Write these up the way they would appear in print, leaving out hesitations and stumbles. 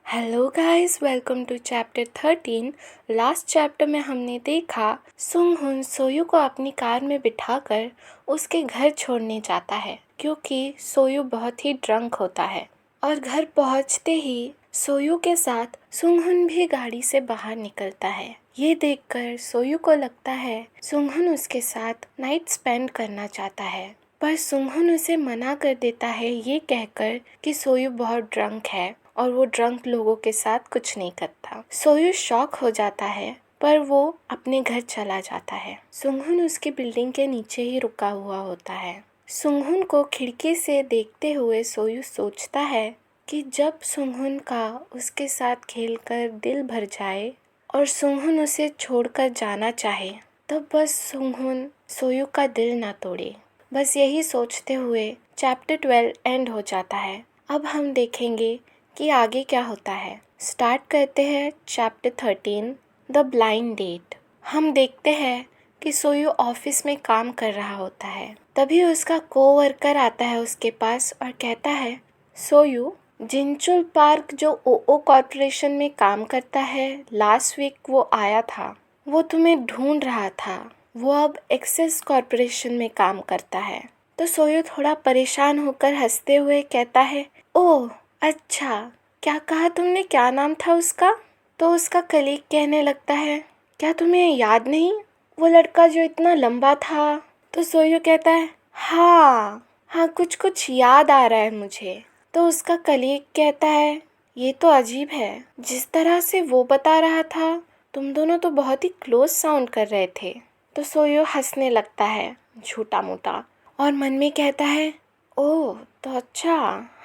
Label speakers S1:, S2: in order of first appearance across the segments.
S1: Hello guys, welcome to chapter 13। Last chapter में हमने देखा सुंग हुन सोयू को अपनी कार में बिठाकर उसके घर छोड़ने जाता है क्योंकि सोयू बहुत ही ड्रंक होता है। और घर पहुंचते ही सोयू के साथ सुंग हुन भी गाड़ी से बाहर निकलता है। ये देखकर सोयू को लगता है सुंग हुन उसके साथ नाइट स्पेंड करना चाहता है, पर सुंग हुन उसे मना कर देता है ये कहकर कि सोयू बहुत ड्रंक है और वो ड्रंक लोगों के साथ कुछ नहीं करता। सोयू शॉक हो जाता है पर वो अपने घर चला जाता है। सुंगहुन उसकी बिल्डिंग के नीचे ही रुका हुआ होता है। सुंगहुन को खिड़की से देखते हुए सोयू सोचता है कि जब सुंगहुन का उसके साथ खेलकर दिल भर जाए और सुंगहुन उसे छोड़कर जाना चाहे तब बस सुंगहुन सोयू का दिल ना तोड़े। बस यही सोचते हुए चैप्टर 12 एंड हो जाता है। अब हम देखेंगे कि आगे क्या होता है। स्टार्ट करते हैं चैप्टर 13 द ब्लाइंड डेट। हम देखते हैं कि सोयू ऑफिस में काम कर रहा होता है। तभी उसका कोवर्कर आता है उसके पास और कहता है, सोयू, जिंचुल पार्क जो ओओ कॉर्पोरेशन में काम करता है, लास्ट वीक वो आया था। वो तुम्हें ढूंढ रहा था। वो अब एक्सेस कॉर्पोरेशन में काम करता है। तो सोयू थोड़ा परेशान होकर हंसते हुए कहता है, ओह अच्छा, क्या कहा तुमने, क्या नाम था उसका? तो उसका कलीग कहने लगता है, क्या तुम्हें याद नहीं, वो लड़का जो इतना लंबा था? तो सोयू कहता है, हाँ हाँ, कुछ कुछ याद आ रहा है मुझे। तो उसका कलीग कहता है, ये तो अजीब है, जिस तरह से वो बता रहा था तुम दोनों तो बहुत ही क्लोज साउंड कर रहे थे। तो सोयू हंसने लगता है झूठा मोटा और मन में कहता है, ओह तो अच्छा,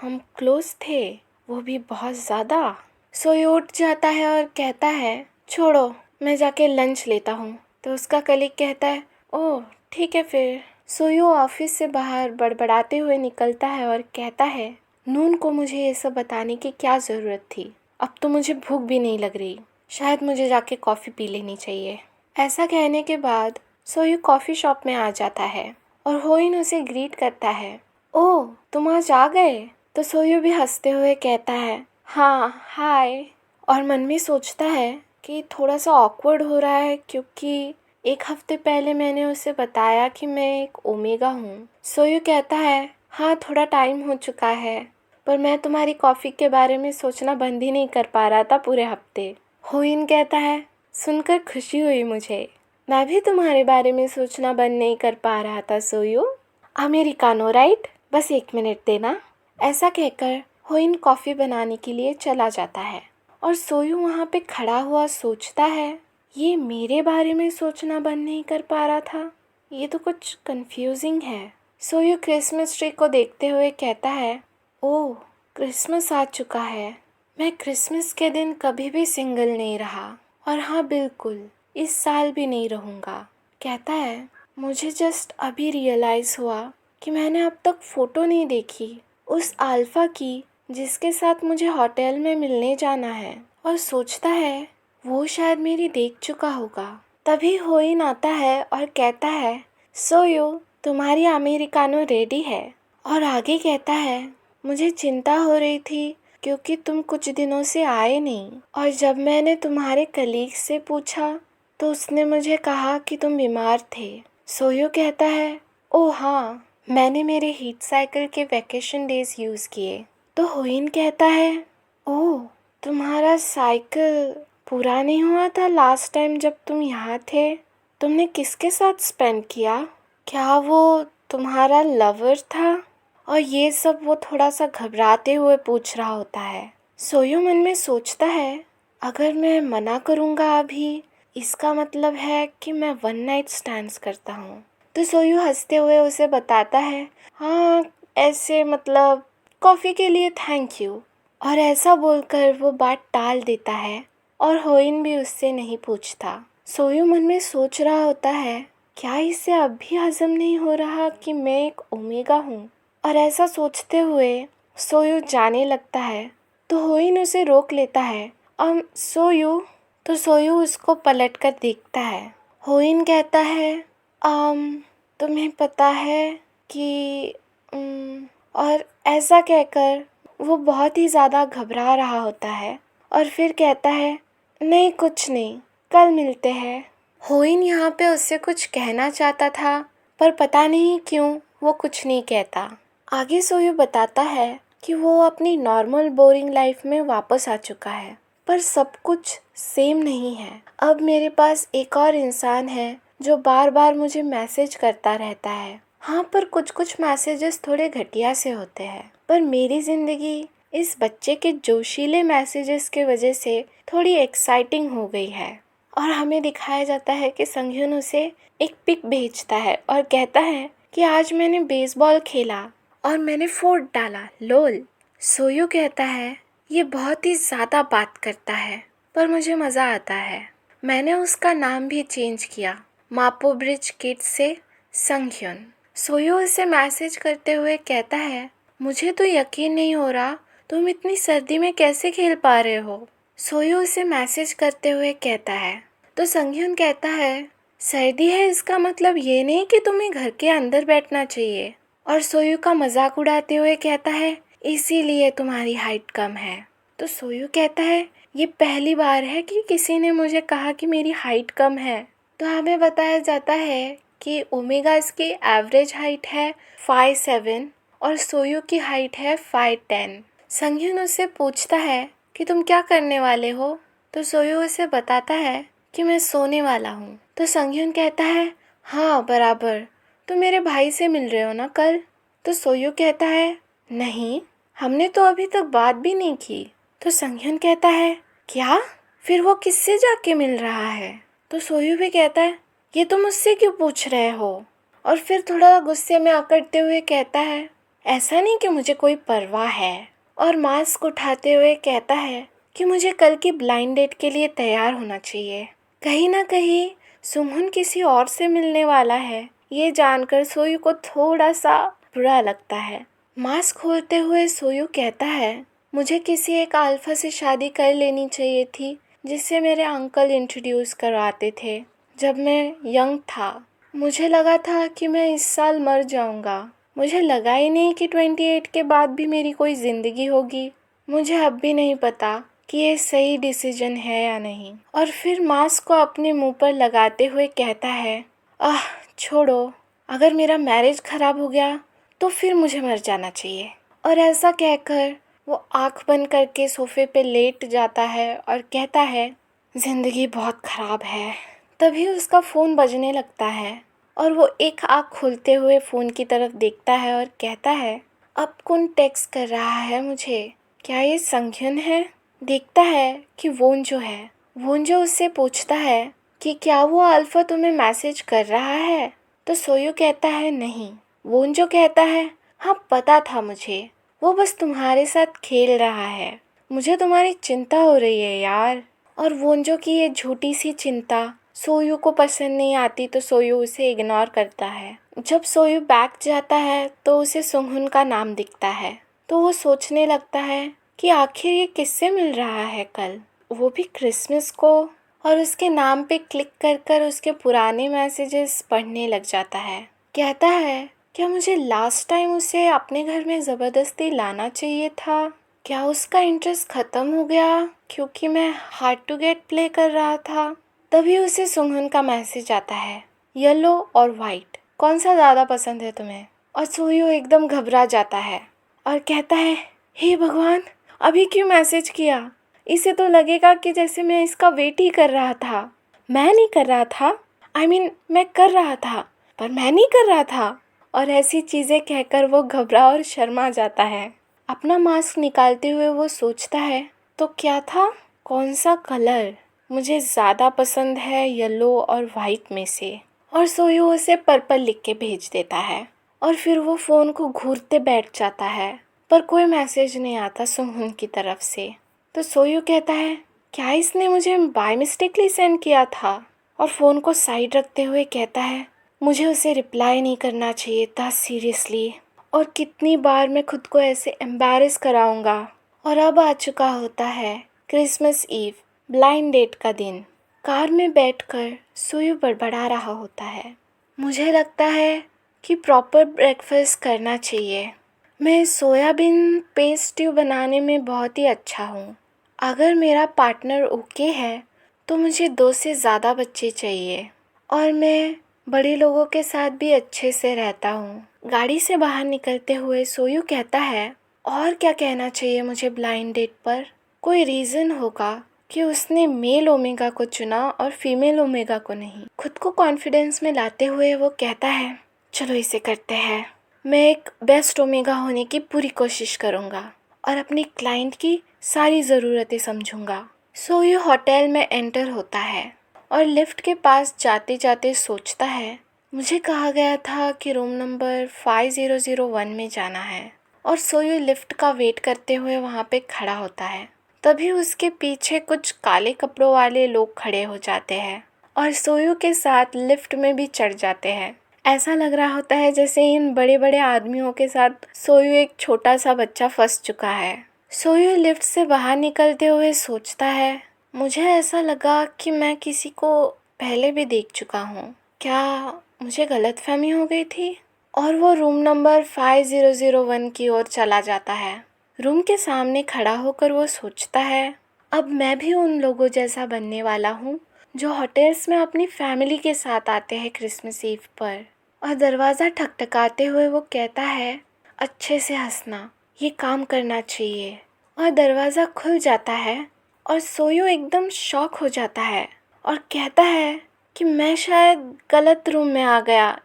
S1: हम क्लोज थे, वो भी बहुत ज़्यादा। सोयू उठ जाता है और कहता है, छोड़ो, मैं जाके लंच लेता हूँ। तो उसका कलीग कहता है, ओह ठीक है फिर। सोयू ऑफिस से बाहर बड़बड़ाते हुए निकलता है और कहता है, नून को मुझे ये सब बताने की क्या ज़रूरत थी, अब तो मुझे भूख भी नहीं लग रही, शायद मुझे जाके कॉफ़ी पी लेनी चाहिए। ऐसा कहने के बाद सोयू कॉफ़ी शॉप में आ जाता है और होइन उसे ग्रीट करता है, ओह तुम आज आ गए। तो सोयू भी हंसते हुए कहता है, हाँ हाय। और मन में सोचता है कि थोड़ा सा ऑकवर्ड हो रहा है क्योंकि एक हफ्ते पहले मैंने उसे बताया कि मैं एक ओमेगा हूँ। सोयू कहता है, हाँ थोड़ा टाइम हो चुका है, पर मैं तुम्हारी कॉफ़ी के बारे में सोचना बंद ही नहीं कर पा रहा था पूरे हफ्ते। होइन कहता है, सुनकर खुशी हुई मुझे, मैं भी तुम्हारे बारे में सोचना बंद नहीं कर पा रहा था सोयू। अमेरिकानो राइट, बस 1 मिनट देना। ऐसा कहकर होइन कॉफ़ी बनाने के लिए चला जाता है और सोयू वहाँ पे खड़ा हुआ सोचता है, ये मेरे बारे में सोचना बंद नहीं कर पा रहा था, ये तो कुछ कंफ्यूजिंग है। सोयू क्रिसमस ट्री को देखते हुए कहता है, ओह क्रिसमस आ चुका है, मैं क्रिसमस के दिन कभी भी सिंगल नहीं रहा और हाँ बिल्कुल इस साल भी नहीं रहूँगा। कहता है, मुझे जस्ट अभी रियलाइज़ हुआ कि मैंने अब तक फ़ोटो नहीं देखी उस अल्फ़ा की जिसके साथ मुझे होटल में मिलने जाना है, और सोचता है वो शायद मेरी देख चुका होगा। तभी होइन आता है और कहता है, सोयू तुम्हारी अमेरिकानो रेडी है। और आगे कहता है, मुझे चिंता हो रही थी क्योंकि तुम कुछ दिनों से आए नहीं, और जब मैंने तुम्हारे कलीग से पूछा तो उसने मुझे कहा कि तुम बीमार थे। सोयू कहता है, ओह हाँ, मैंने मेरे हीट साइकिल के वैकेशन डेज यूज़ किए। तो होइन कहता है, ओह तुम्हारा साइकिल पूरा नहीं हुआ था लास्ट टाइम जब तुम यहाँ थे, तुमने किसके साथ स्पेंड किया, क्या वो तुम्हारा लवर था? और ये सब वो थोड़ा सा घबराते हुए पूछ रहा होता है। सोयू मन में सोचता है, अगर मैं मना करूँगा अभी, इसका मतलब है कि मैं वन नाइट स्टैंड्स करता हूँ। तो सोयू हंसते हुए उसे बताता है, हाँ ऐसे मतलब कॉफ़ी के लिए थैंक यू। और ऐसा बोलकर वो बात टाल देता है और होइन भी उससे नहीं पूछता। सोयू मन में सोच रहा होता है, क्या इसे अब भी हजम नहीं हो रहा कि मैं एक ओमेगा हूँ? और ऐसा सोचते हुए सोयू जाने लगता है तो होइन उसे रोक लेता है। सोयू। तो सोयू उसको पलटकर देखता है। होइन कहता है, तुम्हें पता है कि और ऐसा कहकर वो बहुत ही ज़्यादा घबरा रहा होता है और फिर कहता है, नहीं कुछ नहीं, कल मिलते हैं। होइन यहाँ पे उससे कुछ कहना चाहता था, पर पता नहीं क्यों वो कुछ नहीं कहता। आगे सोयू बताता है कि वो अपनी नॉर्मल बोरिंग लाइफ में वापस आ चुका है, पर सब कुछ सेम नहीं है। अब मेरे पास एक और इंसान है जो बार बार मुझे मैसेज करता रहता है। हाँ, पर कुछ कुछ मैसेजेस थोड़े घटिया से होते हैं, पर मेरी ज़िंदगी इस बच्चे के जोशीले मैसेजेस के वजह से थोड़ी एक्साइटिंग हो गई है। और हमें दिखाया जाता है कि संघ्युन उसे एक पिक भेजता है और कहता है कि आज मैंने बेसबॉल खेला और मैंने फोड़ डाला, लोल। सोयू कहता है, ये बहुत ही ज़्यादा बात करता है, पर मुझे मज़ा आता है। मैंने उसका नाम भी चेंज किया, मापो ब्रिज किड से संघ्युन। सोयू उसे मैसेज करते हुए कहता है, मुझे तो यकीन नहीं हो रहा तुम इतनी सर्दी में कैसे खेल पा रहे हो। सोयू उसे मैसेज करते हुए कहता है, तो संघ्युन कहता है, सर्दी है इसका मतलब ये नहीं कि तुम्हें घर के अंदर बैठना चाहिए। और सोयू का मजाक उड़ाते हुए कहता है, इसीलिए तुम्हारी हाइट कम है। तो सोयू कहता है, ये पहली बार है कि किसी ने मुझे कहा कि मेरी हाइट कम है। तो हमें बताया जाता है कि ओमेगा इसकी एवरेज हाइट है 5'7" और सोयू की हाइट है 5'10". संघ्युन उससे पूछता है कि तुम क्या करने वाले हो। तो सोयू उसे बताता है कि मैं सोने वाला हूँ। तो संघ्युन कहता है, हाँ बराबर, तुम मेरे भाई से मिल रहे हो ना कल। तो सोयू कहता है, नहीं, हमने तो अभी तक बात भी नहीं की। तो संघ्युन कहता है, क्या, फिर वो किससे जाके मिल रहा है। तो सोयू भी कहता है, ये तुम मुझसे क्यों पूछ रहे हो। और फिर थोड़ा गुस्से में आकड़ते हुए कहता है, ऐसा नहीं कि मुझे कोई परवाह है। और मास्क उठाते हुए कहता है कि मुझे कल की ब्लाइंड डेट के लिए तैयार होना चाहिए। कहीं ना कहीं सुमन किसी और से मिलने वाला है, ये जानकर सोयू को थोड़ा सा बुरा लगता है। मास्क खोलते हुए सोयू कहता है, मुझे किसी एक अल्फा से शादी कर लेनी चाहिए थी जिससे मेरे अंकल इंट्रोड्यूस करवाते थे जब मैं यंग था। मुझे लगा था कि मैं इस साल मर जाऊंगा। मुझे लगा ही नहीं कि 28 के बाद भी मेरी कोई ज़िंदगी होगी। मुझे अब भी नहीं पता कि ये सही डिसीजन है या नहीं। और फिर मास्क को अपने मुंह पर लगाते हुए कहता है, आह छोड़ो, अगर मेरा मैरिज ख़राब हो गया तो फिर मुझे मर जाना चाहिए। और ऐसा कहकर वो आँख बंद करके सोफे पे लेट जाता है और कहता है, ज़िंदगी बहुत ख़राब है। तभी उसका फ़ोन बजने लगता है और वो एक आँख खोलते हुए फ़ोन की तरफ देखता है और कहता है, अब कौन टेक्स्ट कर रहा है मुझे, क्या ये संघ्युन है। देखता है कि वोंजो है। वोंजो उससे पूछता है कि क्या वो अल्फा तुम्हें मैसेज कर रहा है। तो सोयू कहता है, नहीं। वोंजो कहता है, हाँ पता था मुझे, वो बस तुम्हारे साथ खेल रहा है। मुझे तुम्हारी चिंता हो रही है यार। और वोंजो की ये झूठी सी चिंता सोयू को पसंद नहीं आती, तो सोयू उसे इग्नोर करता है। जब सोयू बैग जाता है तो उसे सुंघुन का नाम दिखता है, तो वो सोचने लगता है कि आखिर ये किससे मिल रहा है कल, वो भी क्रिसमस को। और उसके नाम पे क्लिक कर कर उसके पुराने मैसेजेस पढ़ने लग जाता है। कहता है, क्या मुझे लास्ट टाइम उसे अपने घर में ज़बरदस्ती लाना चाहिए था। क्या उसका इंटरेस्ट ख़त्म हो गया क्योंकि मैं हार्ड टू गेट प्ले कर रहा था। तभी उसे सुंघन का मैसेज आता है, येलो और वाइट कौन सा ज़्यादा पसंद है तुम्हें। और सोयू एकदम घबरा जाता है और कहता है, हे भगवान, अभी क्यों मैसेज किया। इसे तो लगेगा कि जैसे मैं इसका वेट ही कर रहा था। मैं नहीं कर रहा था, मैं कर रहा था, पर मैं नहीं कर रहा था। और ऐसी चीज़ें कहकर वो घबरा और शर्मा जाता है। अपना मास्क निकालते हुए वो सोचता है, तो क्या था, कौन सा कलर मुझे ज़्यादा पसंद है येलो और वाइट में से। और सोयू उसे पर्पल लिख के भेज देता है और फिर वो फ़ोन को घूरते बैठ जाता है, पर कोई मैसेज नहीं आता सुंघुन की तरफ से। तो सोयू कहता है, क्या इसने मुझे बाय मिस्टेकली सेंड किया था। और फ़ोन को साइड रखते हुए कहता है, मुझे उसे रिप्लाई नहीं करना चाहिए था सीरियसली, और कितनी बार मैं खुद को ऐसे एम्बैरेस कराऊंगा। और अब आ चुका होता है क्रिसमस ईव, ब्लाइंड डेट का दिन। कार में बैठकर सोयू बड़बड़ा रहा होता है, मुझे लगता है कि प्रॉपर ब्रेकफास्ट करना चाहिए। मैं सोयाबीन पेस्ट स्ट्यू बनाने में बहुत ही अच्छा हूँ। अगर मेरा पार्टनर ओके है तो मुझे 2 से ज़्यादा बच्चे चाहिए और मैं बड़े लोगों के साथ भी अच्छे से रहता हूँ। गाड़ी से बाहर निकलते हुए सोयू कहता है, और क्या कहना चाहिए मुझे ब्लाइंड डेट पर? कोई रीज़न होगा कि उसने मेल ओमेगा को चुना और फीमेल ओमेगा को नहीं। खुद को कॉन्फिडेंस में लाते हुए वो कहता है, चलो इसे करते हैं। मैं एक बेस्ट ओमेगा होने की पूरी कोशिश करूँगा और अपनी क्लाइंट की सारी ज़रूरतें समझूंगा। सोयू होटल में एंटर होता है और लिफ्ट के पास जाते जाते सोचता है, मुझे कहा गया था कि रूम नंबर 5001 में जाना है। और सोयू लिफ्ट का वेट करते हुए वहाँ पे खड़ा होता है। तभी उसके पीछे कुछ काले कपड़ों वाले लोग खड़े हो जाते हैं और सोयू के साथ लिफ्ट में भी चढ़ जाते हैं। ऐसा लग रहा होता है जैसे इन बड़े बड़े आदमियों के साथ सोयू एक छोटा सा बच्चा फंस चुका है। सोयू लिफ्ट से बाहर निकलते हुए सोचता है, मुझे ऐसा लगा कि मैं किसी को पहले भी देख चुका हूँ। क्या मुझे गलतफहमी हो गई थी? और वो रूम नंबर 5001 की ओर चला जाता है। रूम के सामने खड़ा होकर वो सोचता है, अब मैं भी उन लोगों जैसा बनने वाला हूँ जो होटल्स में अपनी फैमिली के साथ आते हैं क्रिसमस ईव पर। और दरवाज़ा ठकठकाते हुए वो कहता है, अच्छे से हंसना, ये काम करना चाहिए। और दरवाज़ा खुल जाता है और सोयू एकदम शॉक हो जाता है और कहता है कि मैं शायद गलत रूम में आ गया।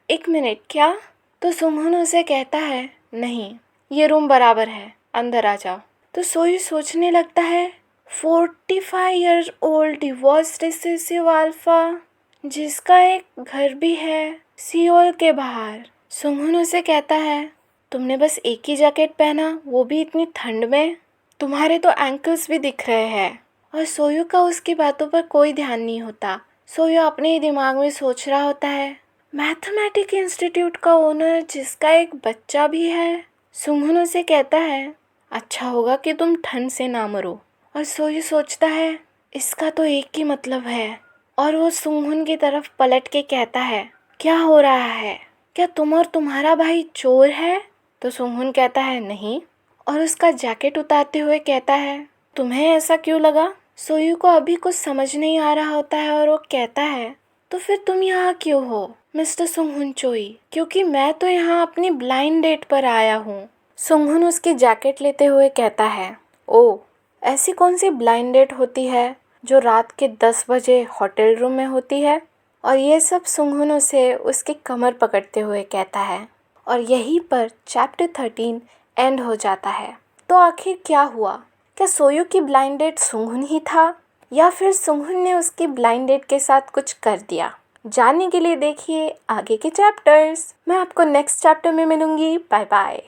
S1: एक मिनट, क्या? तो सुंगहुन उसे कहता है, नहीं, ये रूम बराबर है, अंदर आ जाओ। तो सोयू सोचने लगता है, 45 year old divorce recessive alpha जिसका एक घर भी है सियोल के बाहर। सुंगहुन उसे कहता है, तुमने बस एक ही जैकेट पहना, वो भी इतनी ठंड में? तुम्हारे तो एंकल्स भी दिख रहे हैं। और सोयू का उसकी बातों पर कोई ध्यान नहीं होता। सोयू अपने ही दिमाग में सोच रहा होता है, मैथमेटिक इंस्टीट्यूट का ओनर जिसका एक बच्चा भी है। सुंगहुन उसे कहता है, अच्छा होगा कि तुम ठंड से ना मरो। और सोयू सोचता है, इसका तो एक ही मतलब है। और वो सुंगहुन की तरफ पलट के कहता है, क्या हो रहा है? क्या तुम और तुम्हारा भाई चोर है? तो सुंगहुन कहता है, नहीं। और उसका जैकेट उतारते हुए कहता है, तुम्हें ऐसा क्यों लगा? सोयू को अभी कुछ समझ नहीं आ रहा होता है और वो कहता है, तो फिर तुम यहाँ क्यों हो मिस्टर सुंगहुन चोई? क्योंकि मैं तो यहाँ अपनी ब्लाइंड डेट पर आया हूँ। सुंगहुन उसकी जैकेट लेते हुए कहता है, ओ, ऐसी कौन सी ब्लाइंड डेट होती है जो रात के 10 बजे होटल रूम में होती है? और ये सब सुंगहुन उसे उसकी कमर पकड़ते हुए कहता है। और यहीं पर चैप्टर 13 एंड हो जाता है। तो आखिर क्या हुआ? क्या सोयू की ब्लाइंड डेट सुंगहुन ही था या फिर सुंगहुन ने उसकी ब्लाइंड डेट के साथ कुछ कर दिया? जानने के लिए देखिए आगे के चैप्टर्स। मैं आपको नेक्स्ट चैप्टर में मिलूंगी। Bye bye.